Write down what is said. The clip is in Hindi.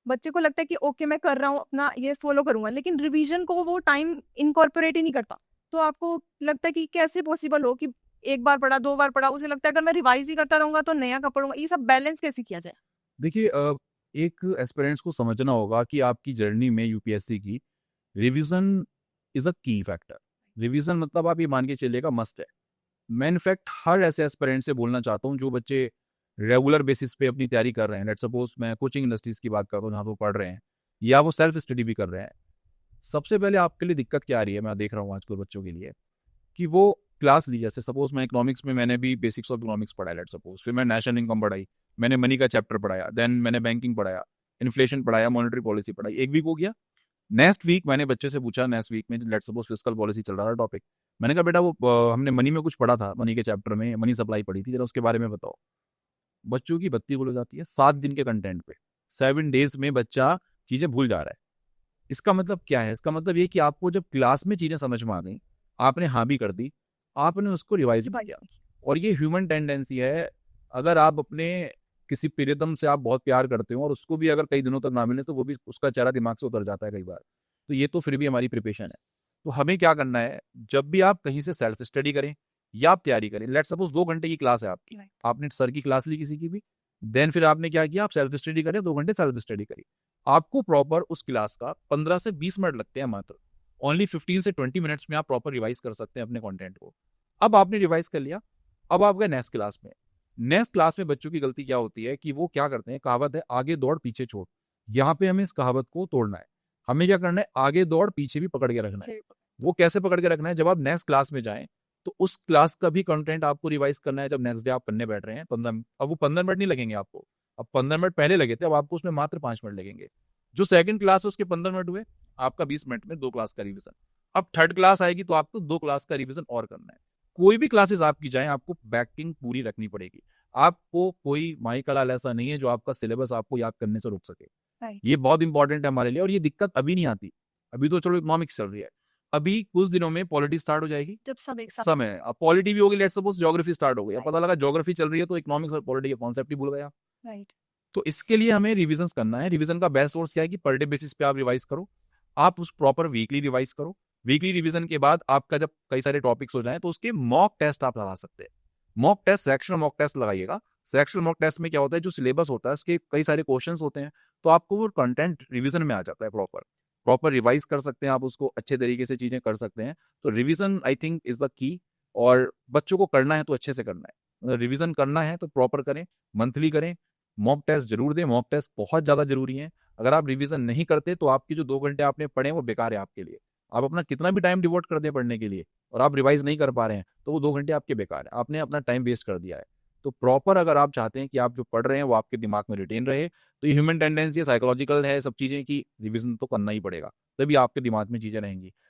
बच्चे को लगता है कि ओके मैं कर रहा हूँ अपना ये फॉलो करूंगा, लेकिन रिवीजन को वो टाइम इनकॉर्पोरेट ही नहीं करता। तो आपको लगता है कि कैसे पॉसिबल हो कि एक बार पढ़ा, 2 बार पढ़ा, उसे लगता है अगर मैं रिवाइज ही करता रहूंगा तो नया कब पढ़ूंगा। ये सब बैलेंस कैसे किया जाए? देखिए एक एस्पिरेंट्स को समझना होगा कि आपकी जर्नी में यूपीएससी की रिवीजन इज अ की फैक्टर। रिवीजन मतलब आप ये मान के चलिएगा मस्ट है। मैं इनफैक्ट हर ऐसे एस्पिरेंट से बोलना चाहता हूँ जो बच्चे रेगुलर बेसिस पे अपनी तैयारी कर रहे हैं। लेट्स सपोज मैं कोचिंग इंडस्ट्रीज की बात करता हूँ जहाँ वो पढ़ रहे हैं या वो सेल्फ स्टडी भी कर रहे हैं। सबसे पहले आपके लिए दिक्कत क्या आ रही है, मैं देख रहा हूँ आजकल बच्चों के लिए कि वो क्लास ली, जैसे सपोज मैं इकोनॉमिक्स में मैंने भी बेसिक्स ऑफ इकोनॉमिक्स पढ़ाया, लेट्स सपोज, फिर मैं नेशनल इनकम पढ़ाई, मैंने मनी का चैप्टर पढ़ाया, देन मैंने बैंकिंग पढ़ाया, इन्फ्लेशन पढ़ाया, मॉनेटरी पॉलिसी पढ़ाई, एक वीक हो गया। नेक्स्ट वीक मैंने बच्चे से पूछा, नेक्स्ट वीक में लेट्स सपोज फिस्कल पॉलिसी चल रहा था टॉपिक, मैंने कहा बेटा वो हमने मनी में कुछ पढ़ा था, मनी के चैप्टर में मनी सप्लाई पढ़ी थी, जरा उसके बारे में बताओ। बच्चों की बत्ती गुल हो जाती है 7 दिन के कंटेंट पे। 7 डेज में बच्चा चीजें भूल जा रहा है। इसका मतलब क्या है? इसका मतलब ये कि आपको जब क्लास में चीजें समझ में आ गई, आपने हाँ भी कर दी, आपने उसको रिवाइज भी किया। और ये ह्यूमन टेंडेंसी है। अगर आप अपने किसी प्रियतम से आप बहुत प्यार करते हो और उसको भी अगर कई दिनों तक ना मिले तो वो भी उसका चेहरा दिमाग से उतर जाता है कई बार। तो ये तो फिर भी हमारी प्रिपरेशन है। तो हमें क्या करना है, जब भी आप कहीं से सेल्फ स्टडी करें या आप तैयारी करें, लेट सपोज 2 घंटे की क्लास है आपकी, आपने सर की क्लास ली किसी की भी, देन फिर आपने क्या किया, आप सेल्फ स्टडी करें, 2 घंटे सेल्फ स्टडी करी। आपको प्रॉपर उस क्लास का 15 से 20 मिनट लगते हैं मात्र। ओनली 15 से 20 मिनट्स में आप प्रॉपर रिवाइज कर सकते हैं अपने कंटेंट को। अब आपने रिवाइज कर लिया, अब आप गए नेक्स्ट क्लास में। नेक्स्ट क्लास में बच्चों की गलती क्या होती है कि वो क्या करते हैं, कहावत है आगे दौड़ पीछे छोड़। यहाँ पे हमें इस कहावत को तोड़ना है। हमें क्या करना है, आगे दौड़ पीछे भी पकड़ के रखना है। वो कैसे पकड़ के रखना है, जब आप नेक्स्ट क्लास में जाएं तो उस क्लास का भी कंटेंट आपको रिवाइज करना है। जब नेक्स्ट डे आप पढ़ने बैठ रहे हैं 15, अब वो 15 मिनट नहीं लगेंगे आपको, अब 15 मिनट पहले लगे थे, अब आपको उसमें मात्र 5 मिनट लगेंगे। जो सेकंड क्लास है उसके 15 मिनट हुए, आपका 20 मिनट में 2 क्लास का रिवीजन। अब थर्ड क्लास आएगी तो आपको 2 क्लास का रिवीजन और करना है। कोई भी क्लासेस आपकी जाए आपको बैकिंग पूरी रखनी पड़ेगी। आपको कोई माई का लाल ऐसा नहीं है जो आपका सिलेबस आपको याद करने से रोक सके। ये बहुत इंपॉर्टेंट है हमारे लिए। और ये दिक्कत अभी नहीं आती, अभी तो चलो इकोनॉमिक्स चल रही है, अभी कुछ दिनों में पॉलिटी स्टार्ट हो जाएगी, जब सब एक साथ समय अब पॉलिटी भी होगी, लेट्स सपोज ज्योग्राफी स्टार्ट हो गई, अब पता लगा ज्योग्राफी चल रही है तो इकोनॉमिक्स और पॉलिटी का कॉन्सेप्ट ही भूल गया। राइट। तो इसके लिए हमें रिविजन करना है। रिविजन का बेस्ट सोर्स क्या है कि पर डे बेसिस पे आप रिवाइज करो, आप उस प्रॉपर वीकली रिवाइज करो। वीकली रिवीजन के बाद आपका जब कई सारे टॉपिक्स हो जाए तो उसके मॉक टेस्ट आप लगा सकते हैं। Mock test, sectional mock test लगाइएगा। सेक्शनल मॉक टेस्ट में क्या होता है, जो सिलेबस होता है उसके कई सारे क्वेश्चंस होते हैं, तो आपको वो कंटेंट रिवीजन में आ जाता है। प्रॉपर प्रॉपर रिवाइज कर सकते हैं आप उसको, अच्छे तरीके से चीजें कर सकते हैं। तो revision I think is the key. और बच्चों को करना है तो अच्छे से करना है, रिवीजन करना है तो प्रॉपर करें, मंथली करें। मॉक टेस्ट जरूर दें, मॉक टेस्ट बहुत ज्यादा जरूरी है। अगर आप रिवीजन नहीं करते तो आपके जो 2 घंटे आपने पढ़े वो बेकार है आपके लिए। आप अपना कितना भी टाइम डिवोट कर दें पढ़ने के लिए और आप रिवाइज नहीं कर पा रहे हैं तो वो 2 घंटे आपके बेकार है, आपने अपना टाइम वेस्ट कर दिया है। तो प्रॉपर अगर आप चाहते हैं कि आप जो पढ़ रहे हैं वो आपके दिमाग में रिटेन रहे, तो ये ह्यूमन टेंडेंसी है, साइकोलॉजिकल है, सब चीजें कि रिवीजन तो करना ही पड़ेगा, तभी आपके दिमाग में चीजें रहेंगी।